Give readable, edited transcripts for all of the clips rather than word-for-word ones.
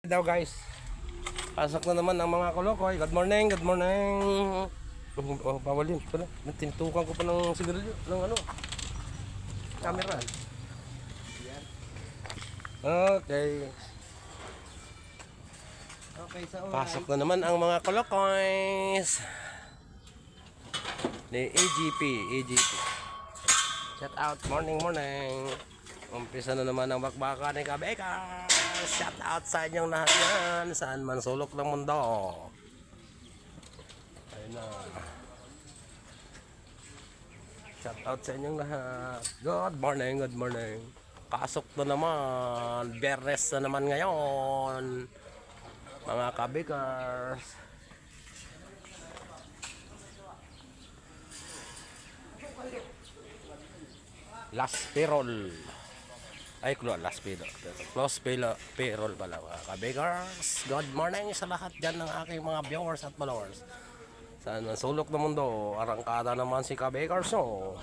Daw guys, pasok na naman ang mga kolokoy. Good morning, good morning. Oh, bawal yun pala. Tinutukan ko pa ng sigarilyo ng ano, camera. Okay. Okay, sa Pasok na naman ang mga kolokoys ni AGP. Shout out, morning. Umpisa na naman ang bakbakan ni Kabeka. Shout out sa inyong lahat yan, saan man sulok ng mundo. Ayun na. Shout out sa inyong lahat. Good morning. Pasok na naman. Beres na naman ngayon, mga kabikers. Last payroll. Ay, last payroll. Close payroll pala, mga kabikers. Good morning sa lahat dyan ng aking mga viewers at followers. Saan man sulok ng mundo, arangkada naman si kabikers, no?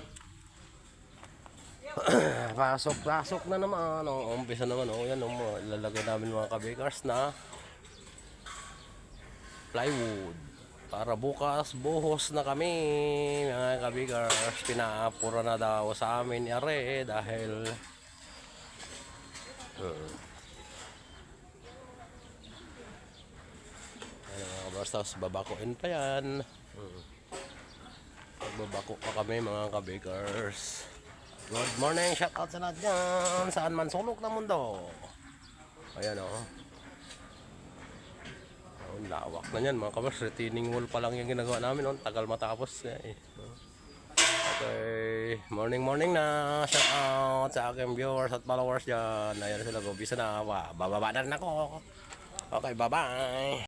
Pasok na naman. Umpisa naman, yan, ilalagay namin mga kabikers na plywood para bukas buhos na kami, mga kabikers. Pinaapura na daw sa amin yare dahil basta babakuin pa yan. Babako pa kami, mga kabikers. Good morning, shout out sa lahat dyan, saan man sulok ng mundo. Ayan ang lawak na yan, mga kabikers. Retaining wall pa lang yung ginagawa namin, tagal matapos Okay, morning na. Shout out sa aking viewers at followers dyan. Ayan sila, gubisa na. Bababa na rin ako. Okay, bye bye.